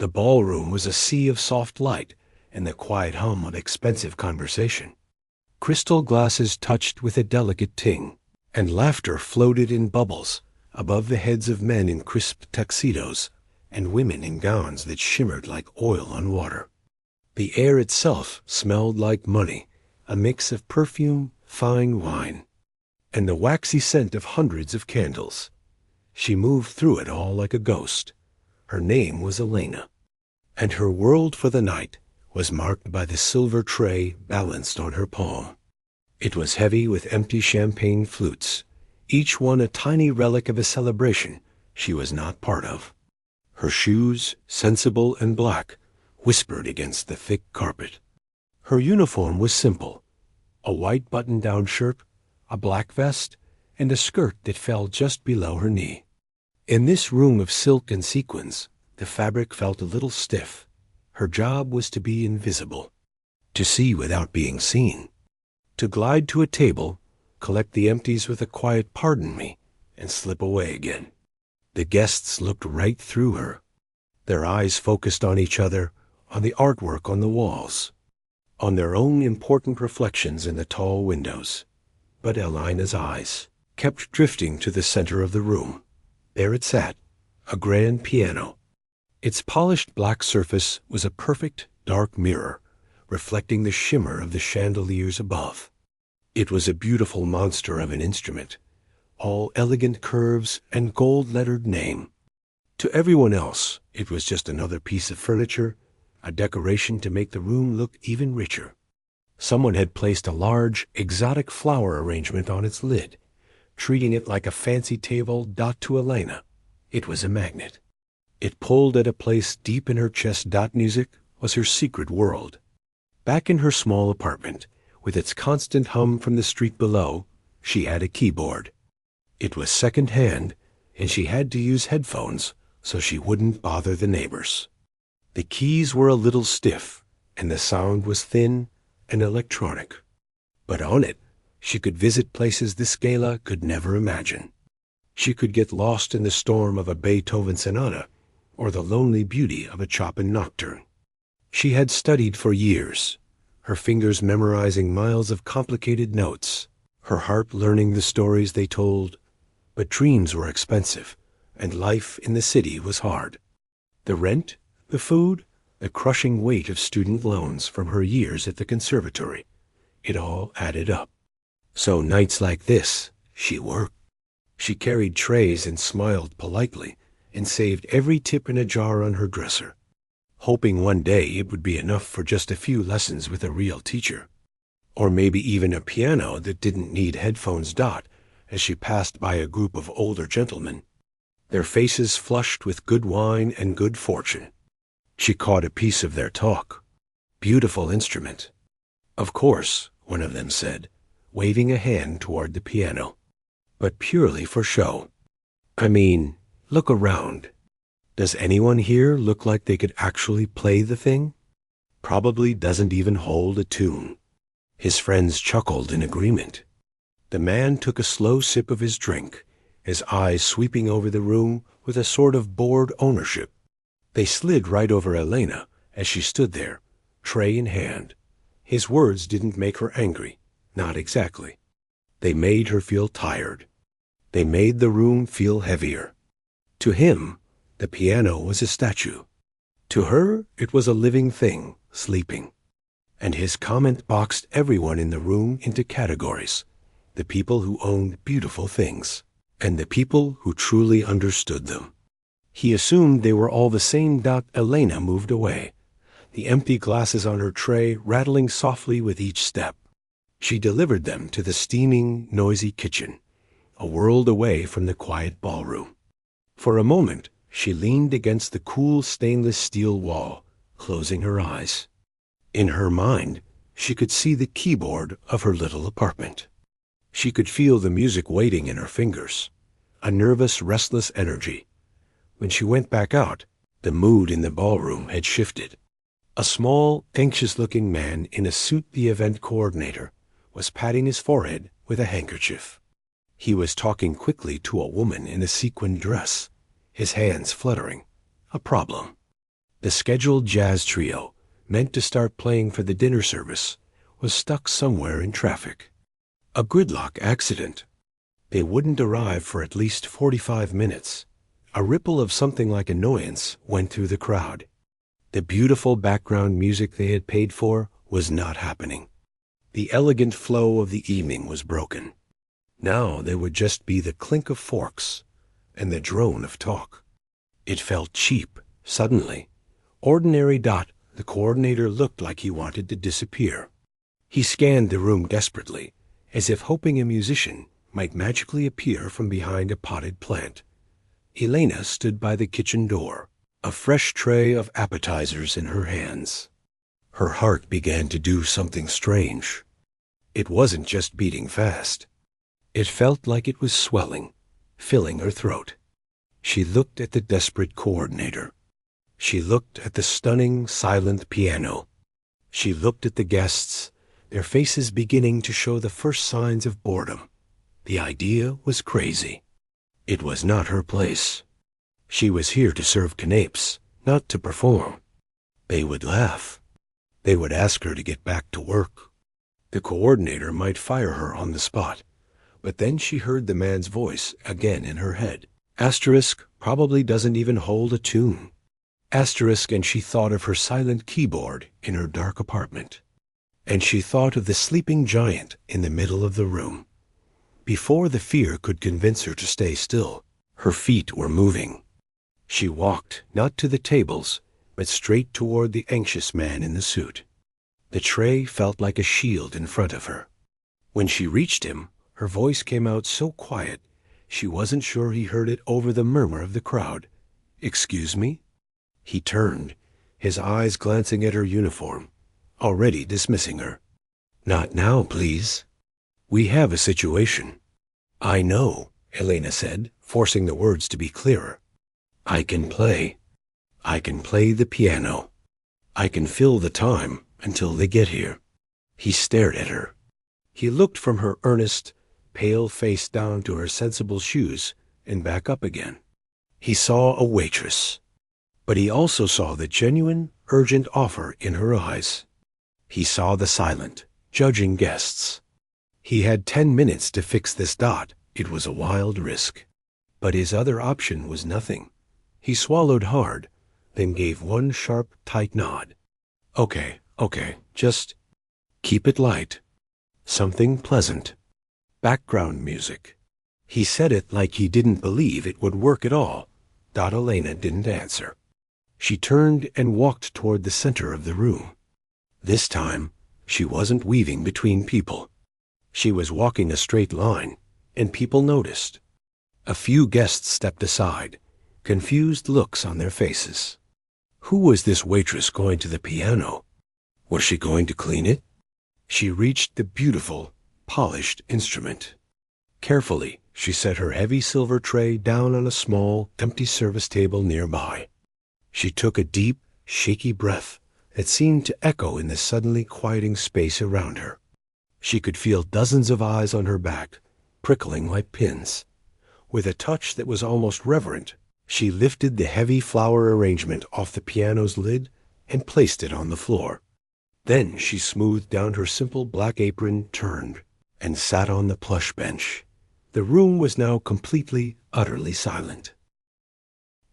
The ballroom was a sea of soft light and the quiet hum of expensive conversation. Crystal glasses touched with a delicate ting, and laughter floated in bubbles above the heads of men in crisp tuxedos and women in gowns that shimmered like oil on water. The air itself smelled like money, a mix of perfume, fine wine, and the waxy scent of hundreds of candles. She moved through it all like a ghost. Her name was Elena, and her world for the night was marked by the silver tray balanced on her palm. It was heavy with empty champagne flutes, each one a tiny relic of a celebration she was not part of. Her shoes, sensible and black, whispered against the thick carpet. Her uniform was simple: a white button-down shirt, a black vest, and a skirt that fell just below her knee. In this room of silk and sequins, the fabric felt a little stiff. Her job was to be invisible, to see without being seen, to glide to a table, collect the empties with a quiet "pardon me," and slip away again. The guests looked right through her. Their eyes focused on each other, on the artwork on the walls, on their own important reflections in the tall windows. But Elena's eyes kept drifting to the center of the room. There it sat, a grand piano. Its polished black surface was a perfect dark mirror, reflecting the shimmer of the chandeliers above. It was a beautiful monster of an instrument, all elegant curves and gold-lettered name. To everyone else, it was just another piece of furniture, a decoration to make the room look even richer. Someone had placed a large, exotic flower arrangement on its lid, treating it like a fancy table. To Elena, it was a magnet. It pulled at a place deep in her chest. Music was her secret world. Back in her small apartment, with its constant hum from the street below, she had a keyboard. It was second-hand, and she had to use headphones so she wouldn't bother the neighbors. The keys were a little stiff, and the sound was thin and electronic. But on it, she could visit places this Gala could never imagine. She could get lost in the storm of a Beethoven sonata or the lonely beauty of a Chopin nocturne. She had studied for years, her fingers memorizing miles of complicated notes, her heart learning the stories they told. But dreams were expensive, and life in the city was hard. The rent, the food, the crushing weight of student loans from her years at the conservatory, it all added up. So nights like this, she worked. She carried trays and smiled politely and saved every tip in a jar on her dresser, hoping one day it would be enough for just a few lessons with a real teacher, or maybe even a piano that didn't need headphones. As she passed by a group of older gentlemen, their faces flushed with good wine and good fortune, she caught a piece of their talk. "Beautiful instrument." "Of course," one of them said, waving a hand toward the piano. "But purely for show. I mean, look around. Does anyone here look like they could actually play the thing? Probably doesn't even hold a tune." His friends chuckled in agreement. The man took a slow sip of his drink, his eyes sweeping over the room with a sort of bored ownership. They slid right over Elena as she stood there, tray in hand. His words didn't make her angry, not exactly. They made her feel tired. They made the room feel heavier. To him, the piano was a statue. To her, it was a living thing, sleeping. And his comment boxed everyone in the room into categories: the people who owned beautiful things, and the people who truly understood them. He assumed they were all the same. Elena moved away, the empty glasses on her tray rattling softly with each step. She delivered them to the steaming, noisy kitchen, a world away from the quiet ballroom. For a moment, she leaned against the cool stainless steel wall, closing her eyes. In her mind, she could see the keyboard of her little apartment. She could feel the music waiting in her fingers, a nervous, restless energy. When she went back out, the mood in the ballroom had shifted. A small, anxious-looking man in a suit, the event coordinator, was patting his forehead with a handkerchief. He was talking quickly to a woman in a sequined dress, his hands fluttering. A problem. The scheduled jazz trio, meant to start playing for the dinner service, was stuck somewhere in traffic. A gridlock accident. They wouldn't arrive for at least 45 minutes. A ripple of something like annoyance went through the crowd. The beautiful background music they had paid for was not happening. The elegant flow of the evening was broken. Now there would just be the clink of forks and the drone of talk. It felt cheap, suddenly. Ordinary Dot, the coordinator, looked like he wanted to disappear. He scanned the room desperately, as if hoping a musician might magically appear from behind a potted plant. Elena stood by the kitchen door, a fresh tray of appetizers in her hands. Her heart began to do something strange. It wasn't just beating fast. It felt like it was swelling, filling her throat. She looked at the desperate coordinator. She looked at the stunning, silent piano. She looked at the guests, their faces beginning to show the first signs of boredom. The idea was crazy. It was not her place. She was here to serve canapes, not to perform. They would laugh. They would ask her to get back to work. The coordinator might fire her on the spot. But then she heard the man's voice again in her head. Asterisk probably doesn't even hold a tune. Asterisk, and she thought of her silent keyboard in her dark apartment. And she thought of the sleeping giant in the middle of the room. Before the fear could convince her to stay still, her feet were moving. She walked, not to the tables, but straight toward the anxious man in the suit. The tray felt like a shield in front of her. When she reached him, her voice came out so quiet, she wasn't sure he heard it over the murmur of the crowd. "Excuse me?" He turned, his eyes glancing at her uniform, already dismissing her. "Not now, please. We have a situation." "I know," Elena said, forcing the words to be clearer. "I can play. I can play the piano. I can fill the time until they get here." He stared at her. He looked from her earnest, pale face down to her sensible shoes and back up again. He saw a waitress, but he also saw the genuine, urgent offer in her eyes. He saw the silent, judging guests. He had 10 minutes to fix this Dot. It was a wild risk. But his other option was nothing. He swallowed hard, then gave one sharp, tight nod. Okay, just keep it light. Something pleasant. Background music." He said it like he didn't believe it would work at all. Elena didn't answer. She turned and walked toward the center of the room. This time, she wasn't weaving between people. She was walking a straight line, and people noticed. A few guests stepped aside, confused looks on their faces. Who was this waitress going to the piano? Was she going to clean it? She reached the beautiful, polished instrument. Carefully, she set her heavy silver tray down on a small, empty service table nearby. She took a deep, shaky breath that seemed to echo in the suddenly quieting space around her. She could feel dozens of eyes on her back, prickling like pins. With a touch that was almost reverent, she lifted the heavy flower arrangement off the piano's lid and placed it on the floor. Then she smoothed down her simple black apron, turned, and sat on the plush bench. The room was now completely, utterly silent.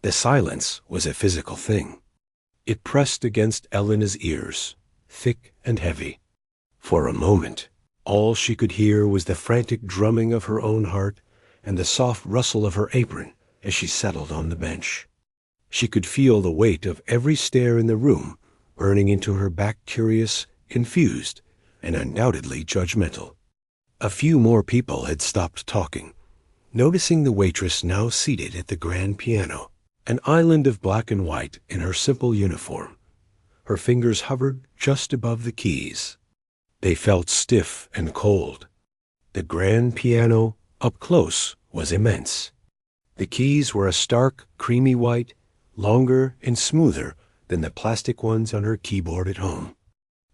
The silence was a physical thing. It pressed against Elena's ears, thick and heavy. For a moment, all she could hear was the frantic drumming of her own heart and the soft rustle of her apron as she settled on the bench. She could feel the weight of every stare in the room burning into her back, curious, confused, and undoubtedly judgmental. A few more people had stopped talking, noticing the waitress now seated at the grand piano, an island of black and white in her simple uniform. Her fingers hovered just above the keys. They felt stiff and cold. The grand piano, up close, was immense. The keys were a stark, creamy white, longer and smoother than the plastic ones on her keyboard at home.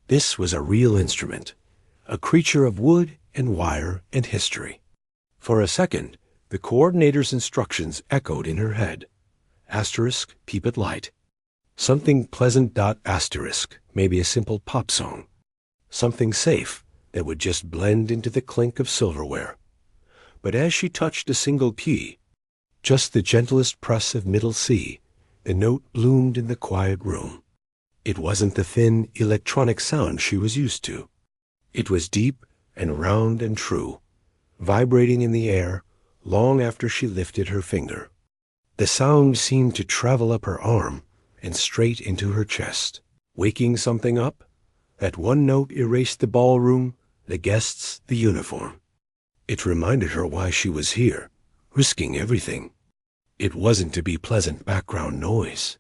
This was a real instrument, a creature of wood and wire and history. For a second, the coordinator's instructions echoed in her head. Asterisk, keep it light. Something pleasant. Asterisk, maybe a simple pop song. Something safe that would just blend into the clink of silverware. But as she touched a single key, just the gentlest press of middle C, the note bloomed in the quiet room. It wasn't the thin, electronic sound she was used to. It was deep and round and true, vibrating in the air long after she lifted her finger. The sound seemed to travel up her arm and straight into her chest. Waking something up? That one note erased the ballroom, the guests, the uniform. It reminded her why she was here, risking everything. It wasn't to be pleasant background noise.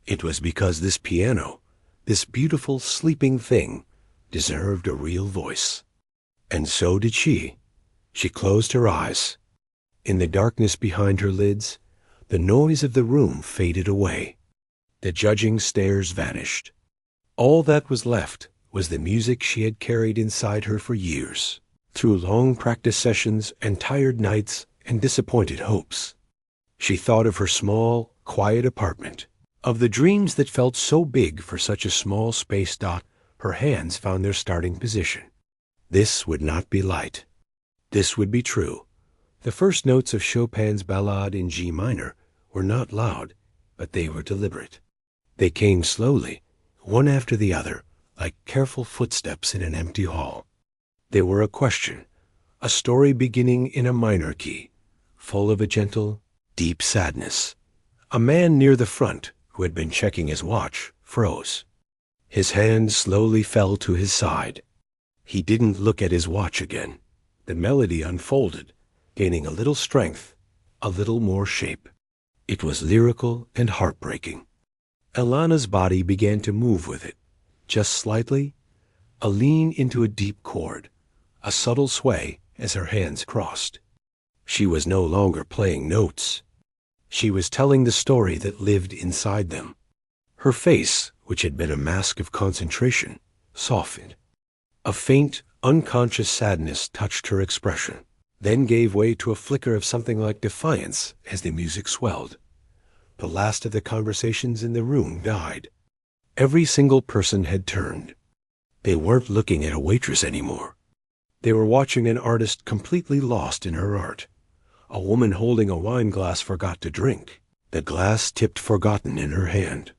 It was because this piano, this beautiful sleeping thing, deserved a real voice. And so did she. She closed her eyes. In the darkness behind her lids, the noise of the room faded away. The judging stares vanished. All that was left was the music she had carried inside her for years, through long practice sessions and tired nights and disappointed hopes. She thought of her small, quiet apartment, of the dreams that felt so big for such a small space. Her hands found their starting position. This would not be light. This would be true. The first notes of Chopin's Ballade in G minor were not loud, but they were deliberate. They came slowly, one after the other, like careful footsteps in an empty hall. They were a question, a story beginning in a minor key, full of a gentle, deep sadness. A man near the front, who had been checking his watch, froze. His hand slowly fell to his side. He didn't look at his watch again. The melody unfolded, gaining a little strength, a little more shape. It was lyrical and heartbreaking. Alana's body began to move with it, just slightly, a lean into a deep chord, a subtle sway as her hands crossed. She was no longer playing notes. She was telling the story that lived inside them. Her face, which had been a mask of concentration, softened. A faint, unconscious sadness touched her expression, then gave way to a flicker of something like defiance as the music swelled. The last of the conversations in the room died. Every single person had turned. They weren't looking at a waitress anymore. They were watching an artist completely lost in her art. A woman holding a wine glass forgot to drink, the glass tipped forgotten in her hand.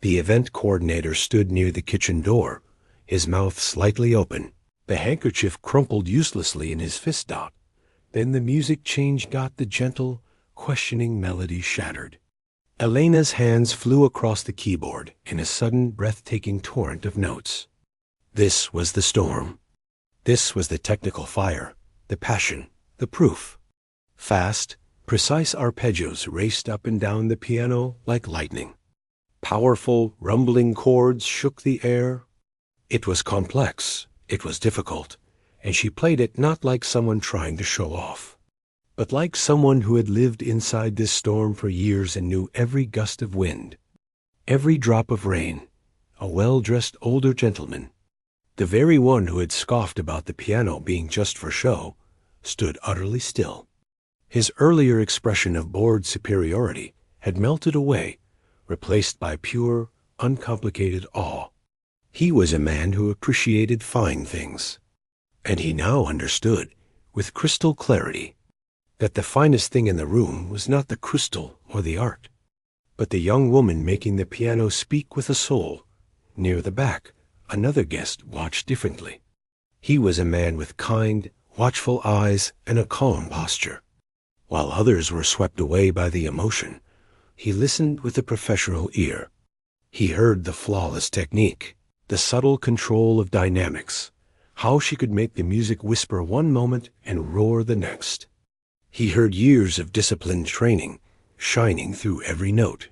The event coordinator stood near the kitchen door, his mouth slightly open, the handkerchief crumpled uselessly in his fist. Then the music changed. The gentle, questioning melody shattered. Elena's hands flew across the keyboard in a sudden, breathtaking torrent of notes. This was the storm. This was the technical fire, the passion, the proof. Fast, precise arpeggios raced up and down the piano like lightning. Powerful, rumbling chords shook the air. It was complex, it was difficult, and she played it not like someone trying to show off, but like someone who had lived inside this storm for years and knew every gust of wind, every drop of rain, a well-dressed older gentleman, the very one who had scoffed about the piano being just for show, stood utterly still. His earlier expression of bored superiority had melted away, replaced by pure, uncomplicated awe. He was a man who appreciated fine things, and he now understood, with crystal clarity, that the finest thing in the room was not the crystal or the art, but the young woman making the piano speak with a soul. Near the back, another guest watched differently. He was a man with kind, watchful eyes and a calm posture. While others were swept away by the emotion, he listened with a professional ear. He heard the flawless technique, the subtle control of dynamics, how she could make the music whisper one moment and roar the next. He heard years of disciplined training shining through every note.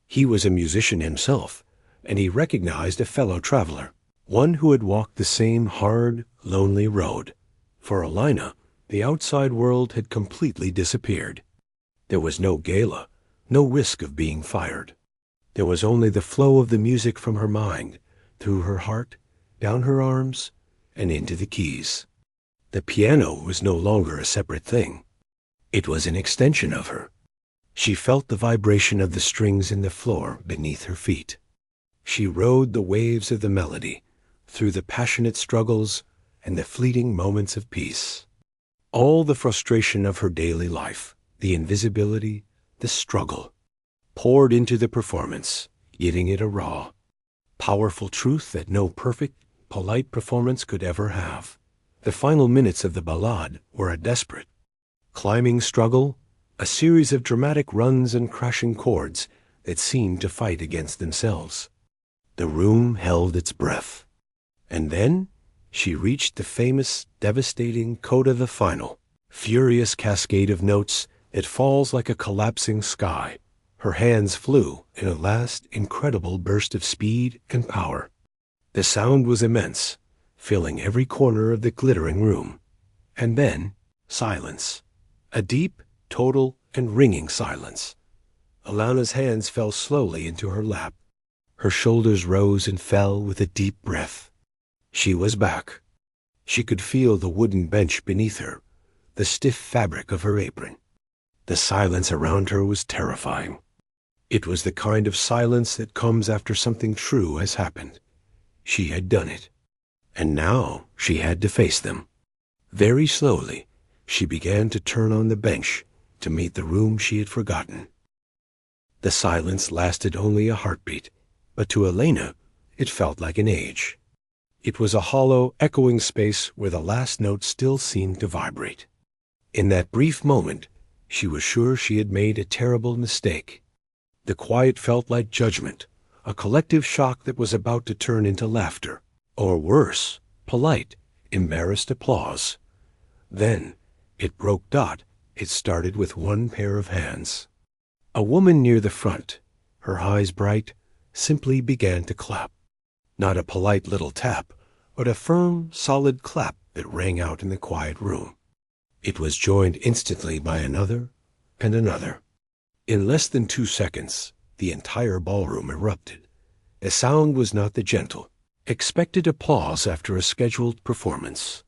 He was a musician himself, and he recognized a fellow traveler, one who had walked the same hard, lonely road. For Alina, the outside world had completely disappeared. There was no Gala, no risk of being fired. There was only the flow of the music from her mind, through her heart, down her arms, and into the keys. The piano was no longer a separate thing. It was an extension of her. She felt the vibration of the strings in the floor beneath her feet. She rode the waves of the melody through the passionate struggles and the fleeting moments of peace. All the frustration of her daily life, the invisibility, the struggle, poured into the performance, giving it a raw, powerful truth that no perfect, polite performance could ever have. The final minutes of the ballade were a desperate, climbing struggle, a series of dramatic runs and crashing chords that seemed to fight against themselves. The room held its breath. And then she reached the famous, devastating coda, the final, furious cascade of notes that falls like a collapsing sky. Her hands flew in a last incredible burst of speed and power. The sound was immense, filling every corner of the glittering room. And then silence. A deep, total, and ringing silence. Alana's hands fell slowly into her lap. Her shoulders rose and fell with a deep breath. She was back. She could feel the wooden bench beneath her, the stiff fabric of her apron. The silence around her was terrifying. It was the kind of silence that comes after something true has happened. She had done it. And now she had to face them. Very slowly, she began to turn on the bench to meet the room she had forgotten. The silence lasted only a heartbeat, but to Elena, it felt like an age. It was a hollow, echoing space where the last note still seemed to vibrate. In that brief moment, she was sure she had made a terrible mistake. The quiet felt like judgment, a collective shock that was about to turn into laughter, or worse, polite, embarrassed applause. Then, it broke. It started with one pair of hands. A woman near the front, her eyes bright, simply began to clap. Not a polite little tap, but a firm, solid clap that rang out in the quiet room. It was joined instantly by another and another. In less than 2 seconds, the entire ballroom erupted. The sound was not the gentle, expected applause after a scheduled performance.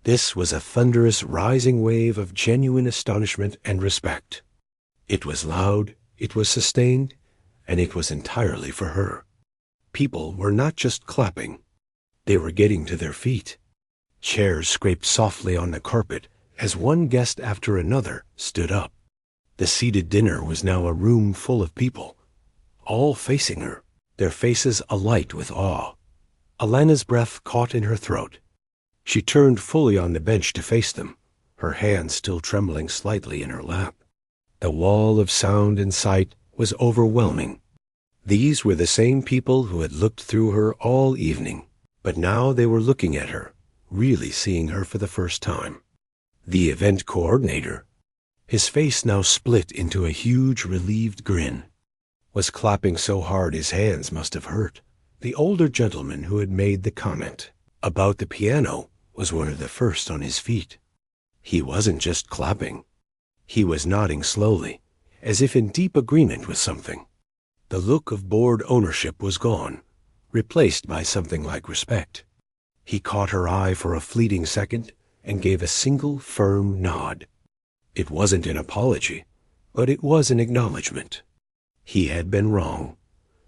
This was a thunderous rising wave of genuine astonishment and respect. It was loud, it was sustained, and it was entirely for her. People were not just clapping. They were getting to their feet. Chairs scraped softly on the carpet as one guest after another stood up. The seated dinner was now a room full of people, all facing her, their faces alight with awe. Alana's breath caught in her throat. She turned fully on the bench to face them, her hands still trembling slightly in her lap. The wall of sound and sight was overwhelming. These were the same people who had looked through her all evening, but now they were looking at her, really seeing her for the first time. The event coordinator, his face now split into a huge relieved grin, was clapping so hard his hands must have hurt. The older gentleman who had made the comment about the piano was one of the first on his feet. He wasn't just clapping. He was nodding slowly, as if in deep agreement with something. The look of bored ownership was gone, replaced by something like respect. He caught her eye for a fleeting second and gave a single firm nod. It wasn't an apology, but it was an acknowledgement. He had been wrong.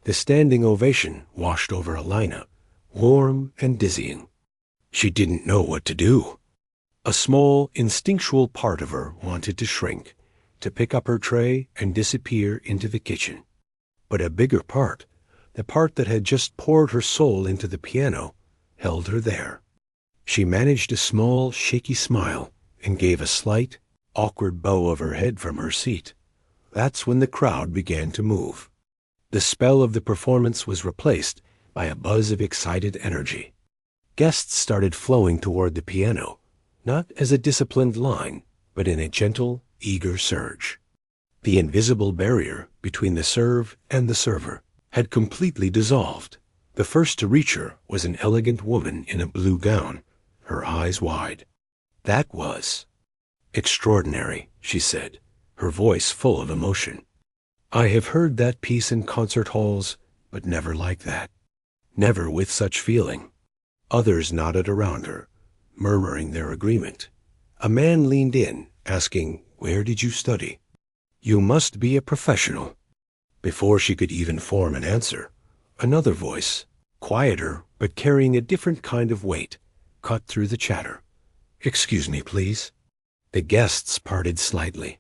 The standing ovation washed over Elena, warm and dizzying. She didn't know what to do. A small, instinctual part of her wanted to shrink, to pick up her tray and disappear into the kitchen. But a bigger part, the part that had just poured her soul into the piano, held her there. She managed a small, shaky smile and gave a slight, awkward bow of her head from her seat. That's when the crowd began to move. The spell of the performance was replaced by a buzz of excited energy. Guests started flowing toward the piano, not as a disciplined line, but in a gentle, eager surge. The invisible barrier between the serve and the server had completely dissolved. The first to reach her was an elegant woman in a blue gown, her eyes wide. "That was extraordinary," she said, her voice full of emotion. "I have heard that piece in concert halls, but never like that. Never with such feeling." Others nodded around her, murmuring their agreement. A man leaned in, asking, "Where did you study?" You must be a professional." Before she could even form an answer, another voice, quieter but carrying a different kind of weight, cut through the chatter. "Excuse me, please." The guests parted slightly.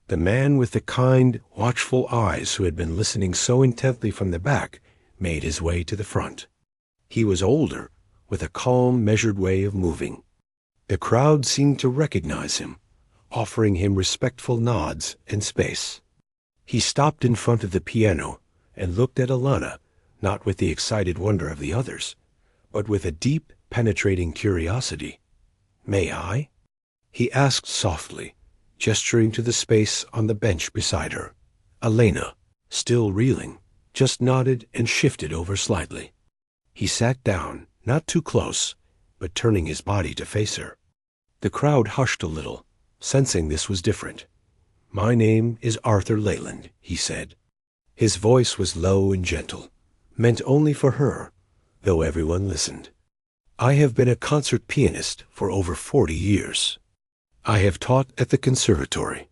The man with the kind, watchful eyes who had been listening so intently from the back made his way to the front. He was older, with a calm, measured way of moving. The crowd seemed to recognize him, offering him respectful nods and space. He stopped in front of the piano and looked at Alana, not with the excited wonder of the others, but with a deep, penetrating curiosity. "May I?" he asked softly, gesturing to the space on the bench beside her. Elena, still reeling, just nodded and shifted over slightly. He sat down, not too close, but turning his body to face her. The crowd hushed a little, sensing this was different. "My name is Arthur Leyland," he said. His voice was low and gentle, meant only for her, though everyone listened. "I have been a concert pianist for over 40 years. I have taught at the conservatory,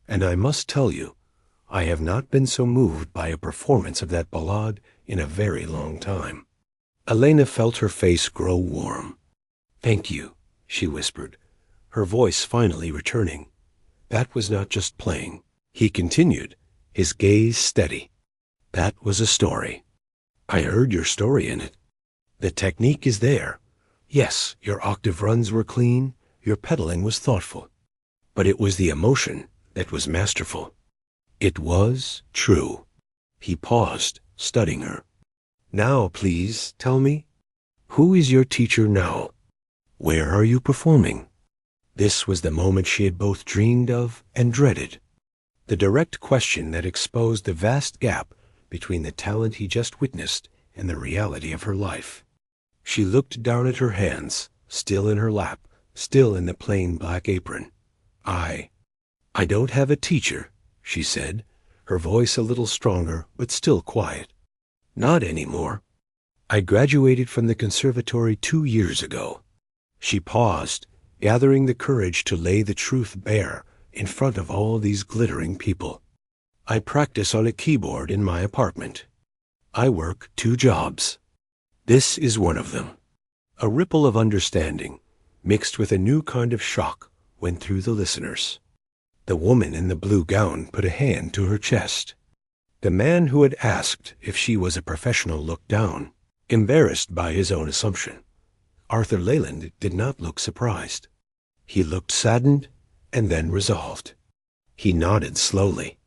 and I must tell you, I have not been so moved by a performance of that ballade in a very long time." Elena felt her face grow warm. "Thank you," she whispered, her voice finally returning. "That was not just playing," he continued, his gaze steady. "That was a story. I heard your story in it. The technique is there. Yes, your octave runs were clean, your pedaling was thoughtful. But it was the emotion that was masterful. It was true." He paused, studying her. "Now, please, tell me, who is your teacher now? Where are you performing?" This was the moment she had both dreamed of and dreaded. The direct question that exposed the vast gap between the talent he just witnessed and the reality of her life. She looked down at her hands, still in her lap, still in the plain black apron. I don't have a teacher," she said, her voice a little stronger but still quiet. "Not anymore. I graduated from the conservatory 2 years ago." She paused, gathering the courage to lay the truth bare in front of all these glittering people. "I practice on a keyboard in my apartment. I work 2 jobs. This is one of them." A ripple of understanding, mixed with a new kind of shock, went through the listeners. The woman in the blue gown put a hand to her chest. The man who had asked if she was a professional looked down, embarrassed by his own assumption. Arthur Leyland did not look surprised. He looked saddened and then resolved. He nodded slowly.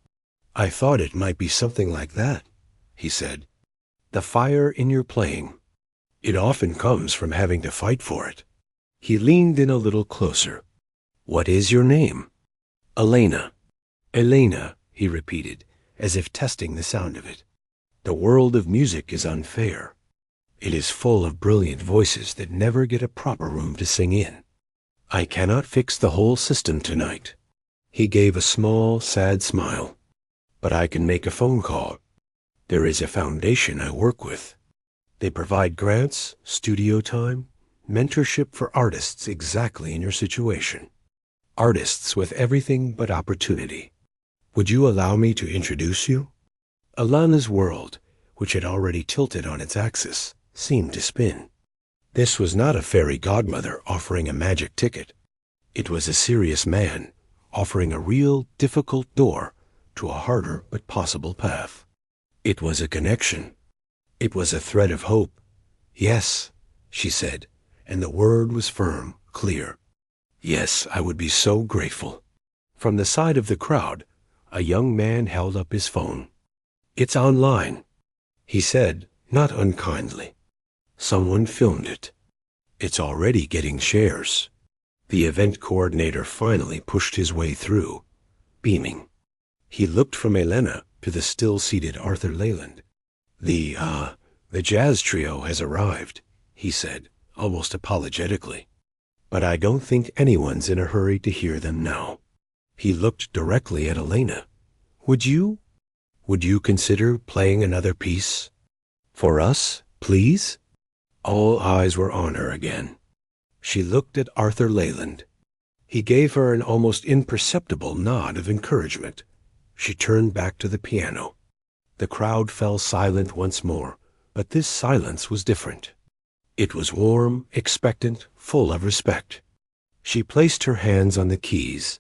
"I thought it might be something like that," he said. "The fire in your playing. It often comes from having to fight for it." He leaned in a little closer. "What is your name?" "Elena." "Elena," he repeated, as if testing the sound of it. "The world of music is unfair. It is full of brilliant voices that never get a proper room to sing in. I cannot fix the whole system tonight." He gave a small, sad smile. "But I can make a phone call. There is a foundation I work with. They provide grants, studio time, mentorship for artists exactly in your situation. Artists with everything but opportunity. Would you allow me to introduce you?" Alana's world, which had already tilted on its axis, seemed to spin. This was not a fairy godmother offering a magic ticket. It was a serious man offering a real, difficult door to a harder but possible path. It was a connection. It was a thread of hope. "Yes," she said, and the word was firm, clear. "Yes, I would be so grateful." From the side of the crowd, a young man held up his phone. "It's online," he said, not unkindly. "Someone filmed it. It's already getting shares." The event coordinator finally pushed his way through, beaming. He looked from Elena to the still-seated Arthur Leyland. The jazz trio has arrived," he said, almost apologetically. "But I don't think anyone's in a hurry to hear them now." He looked directly at Elena. Would you consider playing another piece? For us, please?" All eyes were on her again. She looked at Arthur Leyland. He gave her an almost imperceptible nod of encouragement. She turned back to the piano. The crowd fell silent once more, but this silence was different. It was warm, expectant, full of respect. She placed her hands on the keys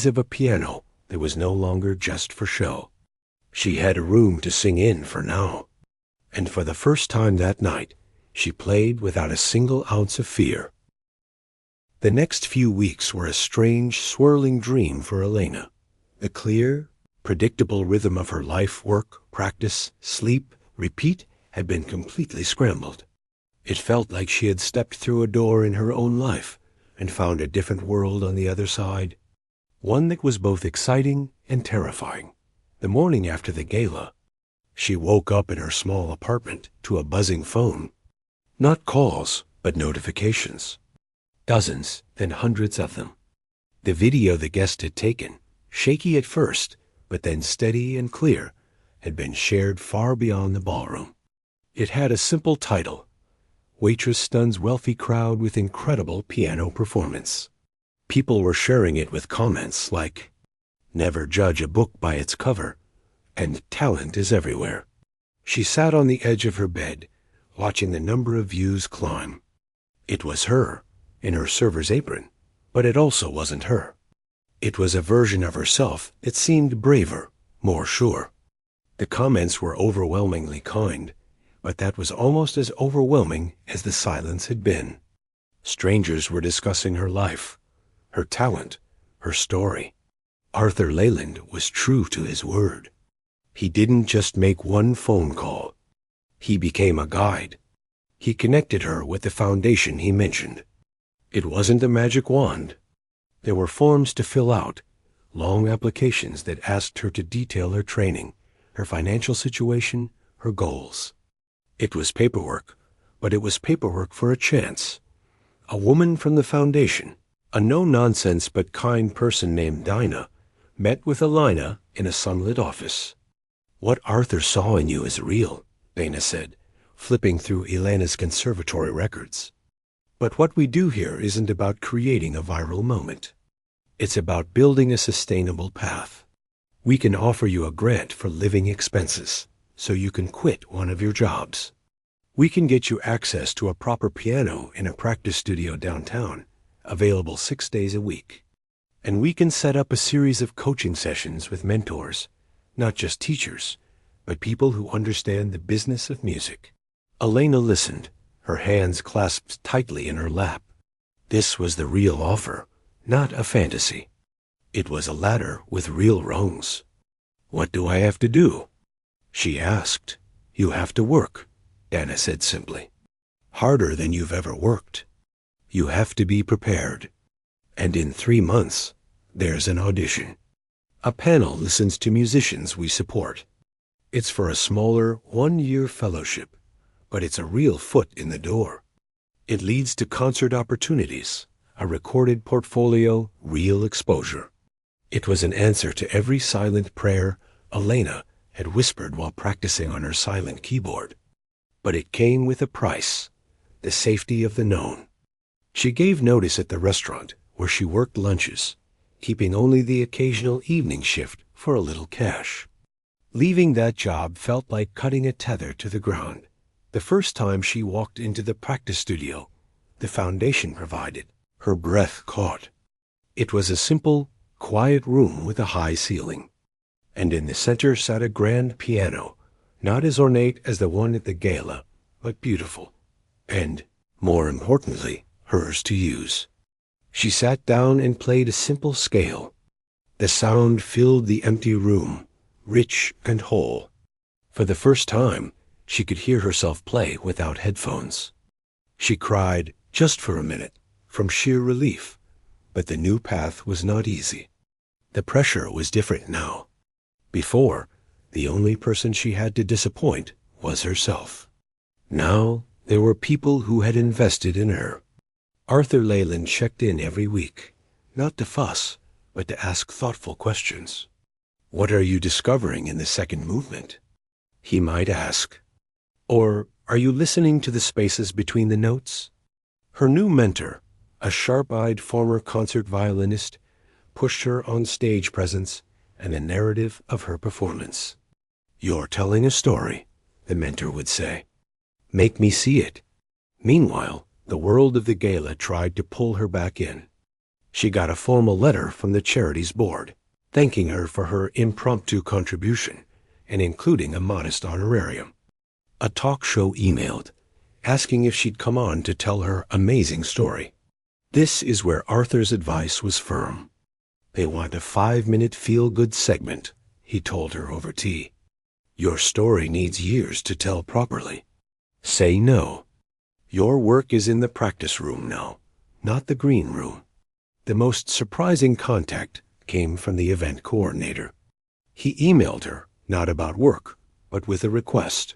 of a piano that was no longer just for show. She had a room to sing in for now. And for the first time that night, she played without a single ounce of fear. The next few weeks were a strange, swirling dream for Elena. The clear, predictable rhythm of her life, work, practice, sleep, repeat had been completely scrambled. It felt like she had stepped through a door in her own life and found a different world on the other side. One that was both exciting and terrifying. The morning after the gala, she woke up in her small apartment to a buzzing phone. Not calls, but notifications. Dozens, then hundreds of them. The video the guest had taken, shaky at first, but then steady and clear, had been shared far beyond the ballroom. It had a simple title: Waitress stuns wealthy crowd with incredible piano performance. People were sharing it with comments like, "Never judge a book by its cover," and "Talent is everywhere." She sat on the edge of her bed, watching the number of views climb. It was her, in her server's apron, but it also wasn't her. It was a version of herself that seemed braver, more sure. The comments were overwhelmingly kind, but that was almost as overwhelming as the silence had been. Strangers were discussing her life, her talent, her story. Arthur Leyland was true to his word. He didn't just make one phone call. He became a guide. He connected her with the foundation he mentioned. It wasn't a magic wand. There were forms to fill out, long applications that asked her to detail her training, her financial situation, her goals. It was paperwork, but it was paperwork for a chance. A woman from the foundation, a no-nonsense but kind person named Dinah, met with Elena in a sunlit office. "What Arthur saw in you is real," Dana said, flipping through Elena's conservatory records. "But what we do here isn't about creating a viral moment. It's about building a sustainable path. We can offer you a grant for living expenses, so you can quit one of your jobs. We can get you access to a proper piano in a practice studio downtown, available 6 days a week. And we can set up a series of coaching sessions with mentors, not just teachers, but people who understand the business of music." Elena listened, her hands clasped tightly in her lap. This was the real offer, not a fantasy. It was a ladder with real rungs. "What do I have to do?" she asked. "You have to work," Dana said simply. "Harder than you've ever worked. You have to be prepared. And in 3 months, there's an audition. A panel listens to musicians we support. It's for a smaller, 1-year fellowship, but it's a real foot in the door. It leads to concert opportunities, a recorded portfolio, real exposure." It was an answer to every silent prayer Elena had whispered while practicing on her silent keyboard. But it came with a price, the safety of the known. She gave notice at the restaurant where she worked lunches, keeping only the occasional evening shift for a little cash. Leaving that job felt like cutting a tether to the ground. The first time she walked into the practice studio the foundation provided, her breath caught. It was a simple, quiet room with a high ceiling, and in the center sat a grand piano, not as ornate as the one at the gala, but beautiful, and, more importantly, hers to use. She sat down and played a simple scale. The sound filled the empty room, rich and whole. For the first time, she could hear herself play without headphones. She cried, just for a minute, from sheer relief, but the new path was not easy. The pressure was different now. Before, the only person she had to disappoint was herself. Now, there were people who had invested in her. Arthur Leyland checked in every week, not to fuss, but to ask thoughtful questions. "What are you discovering in the second movement?" he might ask. Or, "Are you listening to the spaces between the notes?" Her new mentor, a sharp-eyed former concert violinist, pushed her on stage presence, and the narrative of her performance. "You're telling a story," the mentor would say. "Make me see it." Meanwhile, the world of the gala tried to pull her back in. She got a formal letter from the charity's board, thanking her for her impromptu contribution and including a modest honorarium. A talk show emailed, asking if she'd come on to tell her amazing story. This is where Arthur's advice was firm. "They want a 5-minute feel-good segment," he told her over tea. "Your story needs years to tell properly. Say no. Your work is in the practice room now, not the green room." The most surprising contact came from the event coordinator. He emailed her, not about work, but with a request.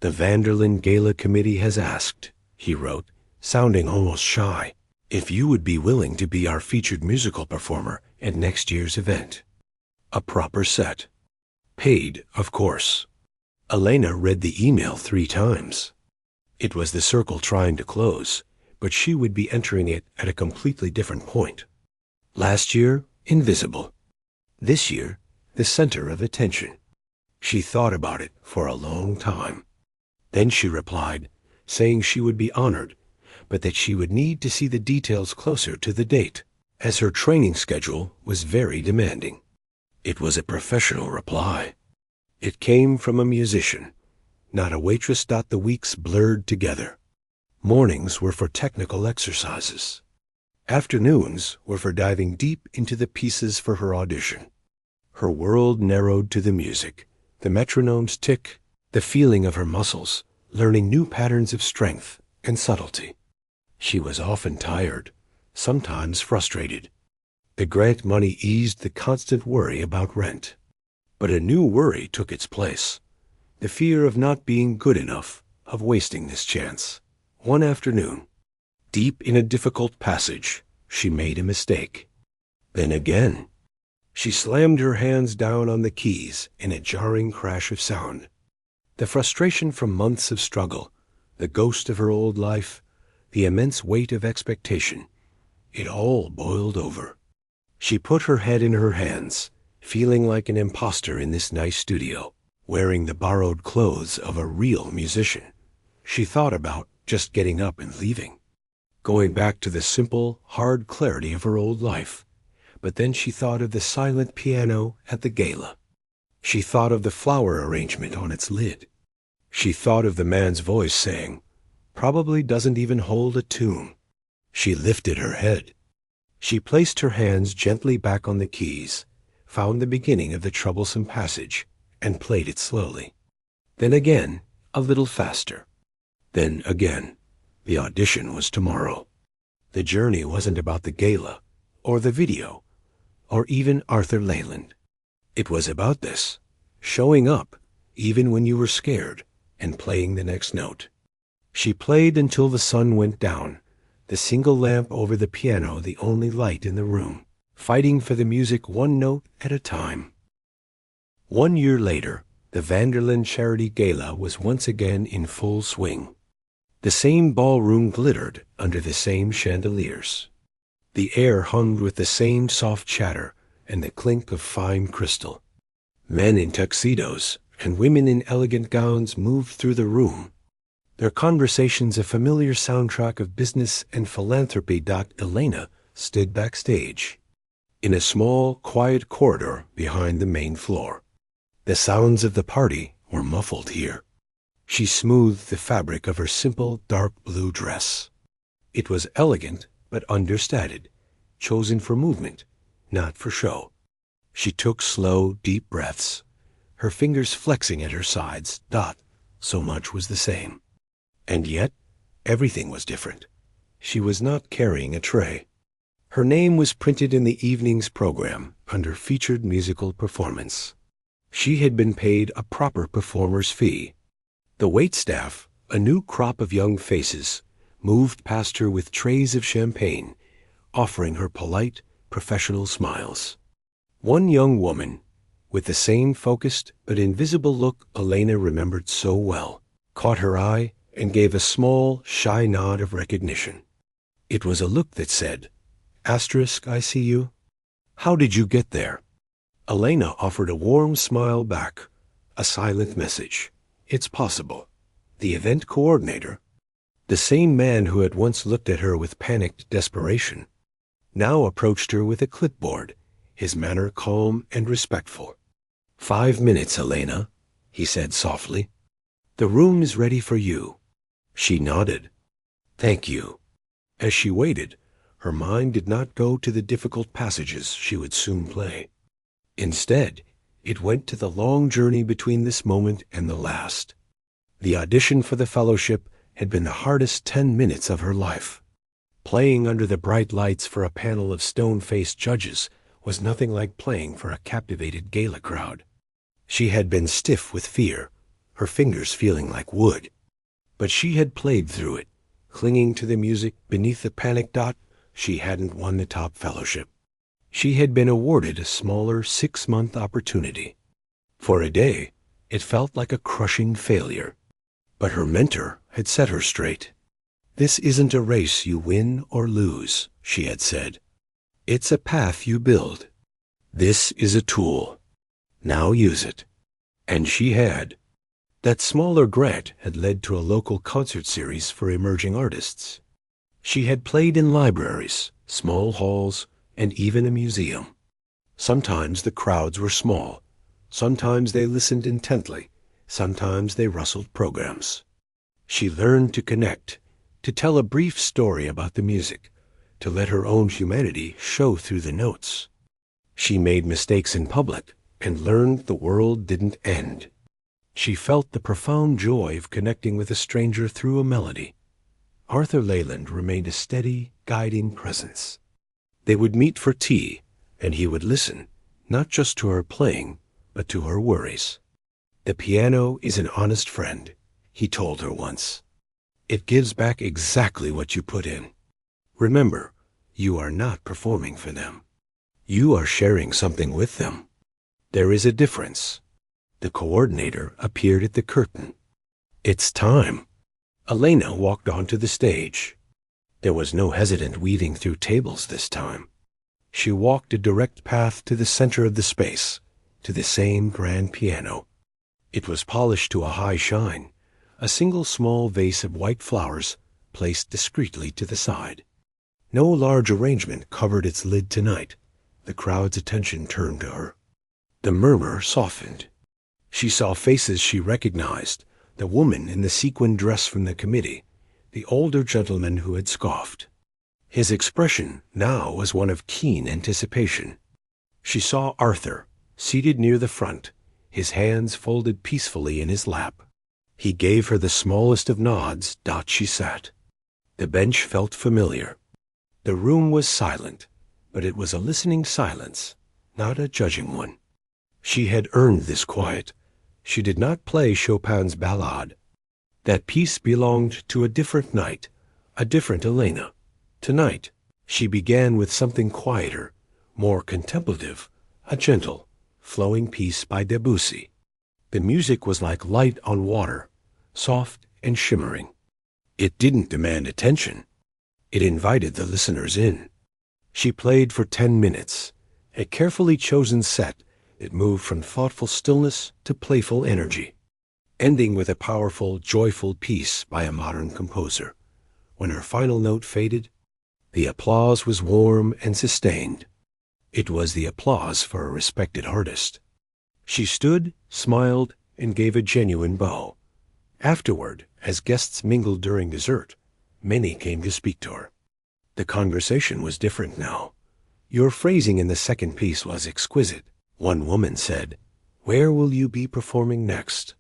"The Vanderlyn Gala Committee has asked," he wrote, sounding almost shy, "if you would be willing to be our featured musical performer at next year's event. A proper set. Paid, of course." Elena read the email 3 times. It was the circle trying to close, but she would be entering it at a completely different point. Last year, invisible. This year, the center of attention. She thought about it for a long time. Then she replied, saying she would be honored, but that she would need to see the details closer to the date, as her training schedule was very demanding. It was a professional reply. It came from a musician, not a waitress. The weeks blurred together. Mornings were for technical exercises. Afternoons were for diving deep into the pieces for her audition. Her world narrowed to the music, the metronome's tick, the feeling of her muscles, learning new patterns of strength and subtlety. She was often tired, sometimes frustrated. The grant money eased the constant worry about rent. But a new worry took its place, the fear of not being good enough, of wasting this chance. One afternoon, deep in a difficult passage, she made a mistake. Then again, she slammed her hands down on the keys in a jarring crash of sound. The frustration from months of struggle, the ghost of her old life, the immense weight of expectation, it all boiled over. She put her head in her hands, feeling like an imposter in this nice studio, wearing the borrowed clothes of a real musician. She thought about just getting up and leaving, going back to the simple, hard clarity of her old life. But then she thought of the silent piano at the gala. She thought of the flower arrangement on its lid. She thought of the man's voice saying, "Probably doesn't even hold a tune." She lifted her head. She placed her hands gently back on the keys, found the beginning of the troublesome passage, and played it slowly. Then again, a little faster. Then again. The audition was tomorrow. The journey wasn't about the gala, or the video, or even Arthur Leyland. It was about this, showing up, even when you were scared, and playing the next note. She played until the sun went down, the single lamp over the piano the only light in the room, fighting for the music one note at a time. 1 year later, the Vanderlyn Charity Gala was once again in full swing. The same ballroom glittered under the same chandeliers. The air hummed with the same soft chatter and the clink of fine crystal. Men in tuxedos and women in elegant gowns moved through the room, their conversations a familiar soundtrack of business and philanthropy. Elena stood backstage, in a small, quiet corridor behind the main floor. The sounds of the party were muffled here. She smoothed the fabric of her simple, dark blue dress. It was elegant but understated, chosen for movement, not for show. She took slow, deep breaths, her fingers flexing at her sides. So much was the same. And yet, everything was different. She was not carrying a tray. Her name was printed in the evening's program under featured musical performance. She had been paid a proper performer's fee. The waitstaff, a new crop of young faces, moved past her with trays of champagne, offering her polite, professional smiles. One young woman, with the same focused but invisible look Elena remembered so well, caught her eye and gave a small, shy nod of recognition. It was a look that said, "I see you. How did you get there?" Elena offered a warm smile back, a silent message. It's possible. The event coordinator, the same man who had once looked at her with panicked desperation, now approached her with a clipboard, his manner calm and respectful. 5 minutes, Elena, he said softly. The room is ready for you. She nodded. Thank you. As she waited, her mind did not go to the difficult passages she would soon play. Instead, it went to the long journey between this moment and the last. The audition for the fellowship had been the hardest 10 minutes of her life. Playing under the bright lights for a panel of stone-faced judges was nothing like playing for a captivated gala crowd. She had been stiff with fear, her fingers feeling like wood. But she had played through it, clinging to the music beneath the panic. She hadn't won the top fellowship. She had been awarded a smaller 6-month opportunity. For a day, it felt like a crushing failure. But her mentor had set her straight. This isn't a race you win or lose, she had said. It's a path you build. This is a tool. Now use it. And she had. That smaller grant had led to a local concert series for emerging artists. She had played in libraries, small halls, and even a museum. Sometimes the crowds were small. Sometimes they listened intently. Sometimes they rustled programs. She learned to connect, to tell a brief story about the music, to let her own humanity show through the notes. She made mistakes in public and learned the world didn't end. She felt the profound joy of connecting with a stranger through a melody. Arthur Leyland remained a steady, guiding presence. They would meet for tea, and he would listen, not just to her playing, but to her worries. The piano is an honest friend, he told her once. It gives back exactly what you put in. Remember, you are not performing for them. You are sharing something with them. There is a difference. The coordinator appeared at the curtain. It's time. Elena walked onto the stage. There was no hesitant weaving through tables this time. She walked a direct path to the center of the space, to the same grand piano. It was polished to a high shine, a single small vase of white flowers placed discreetly to the side. No large arrangement covered its lid tonight. The crowd's attention turned to her. The murmur softened. She saw faces she recognized, the woman in the sequined dress from the committee, the older gentleman who had scoffed. His expression now was one of keen anticipation. She saw Arthur, seated near the front, his hands folded peacefully in his lap. He gave her the smallest of nods. She sat. The bench felt familiar. The room was silent, but it was a listening silence, not a judging one. She had earned this quiet. She did not play Chopin's ballade. That piece belonged to a different night, a different Elena. Tonight, she began with something quieter, more contemplative, a gentle, flowing piece by Debussy. The music was like light on water, soft and shimmering. It didn't demand attention. It invited the listeners in. She played for 10 minutes, a carefully chosen set that moved from thoughtful stillness to playful energy, ending with a powerful, joyful piece by a modern composer. When her final note faded, the applause was warm and sustained. It was the applause for a respected artist. She stood, smiled, and gave a genuine bow. Afterward, as guests mingled during dessert, many came to speak to her. The conversation was different now. Your phrasing in the second piece was exquisite. One woman said, "Where will you be performing next?"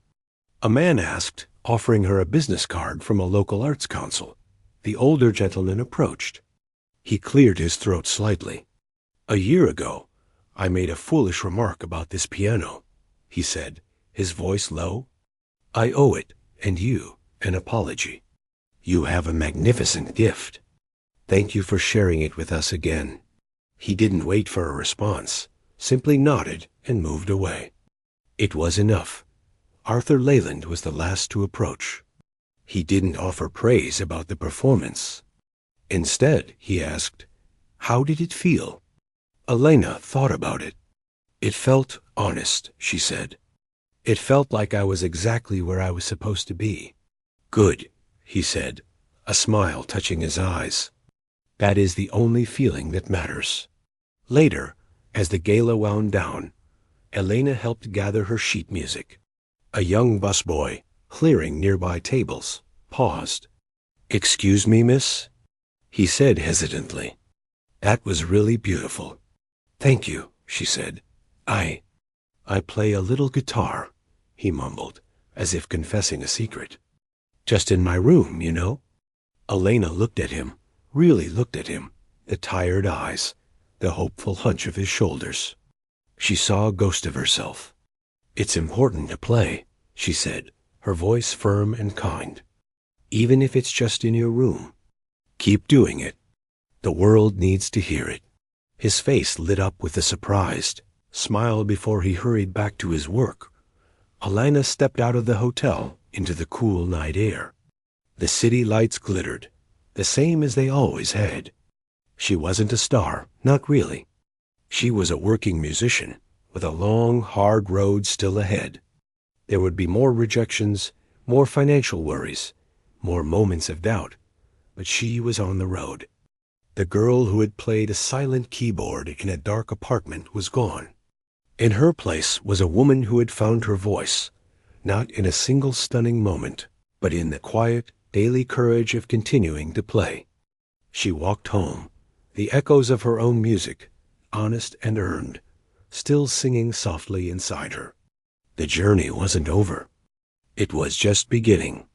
A man asked, offering her a business card from a local arts council. The older gentleman approached. He cleared his throat slightly. "A year ago, I made a foolish remark about this piano," he said, his voice low. "I owe it, and you, an apology. You have a magnificent gift. Thank you for sharing it with us again." He didn't wait for a response, simply nodded and moved away. It was enough. Arthur Leyland was the last to approach. He didn't offer praise about the performance. Instead, he asked, "How did it feel?" Elena thought about it. It felt honest, she said. It felt like I was exactly where I was supposed to be. Good, he said, a smile touching his eyes. That is the only feeling that matters. Later, as the gala wound down, Elena helped gather her sheet music. A young busboy, clearing nearby tables, paused. "Excuse me, miss?" he said hesitantly. "That was really beautiful." "Thank you," she said. I play a little guitar," he mumbled, as if confessing a secret. "Just in my room, you know." Elena looked at him, really looked at him, the tired eyes, the hopeful hunch of his shoulders. She saw a ghost of herself. "It's important to play," she said, her voice firm and kind. "Even if it's just in your room. Keep doing it. The world needs to hear it." His face lit up with a surprised smile before he hurried back to his work. Elena stepped out of the hotel into the cool night air. The city lights glittered, the same as they always had. She wasn't a star, not really. She was a working musician, with a long, hard road still ahead. There would be more rejections, more financial worries, more moments of doubt, but she was on the road. The girl who had played a silent keyboard in a dark apartment was gone. In her place was a woman who had found her voice, not in a single stunning moment, but in the quiet, daily courage of continuing to play. She walked home, the echoes of her own music, honest and earned, still singing softly inside her. The journey wasn't over. It was just beginning.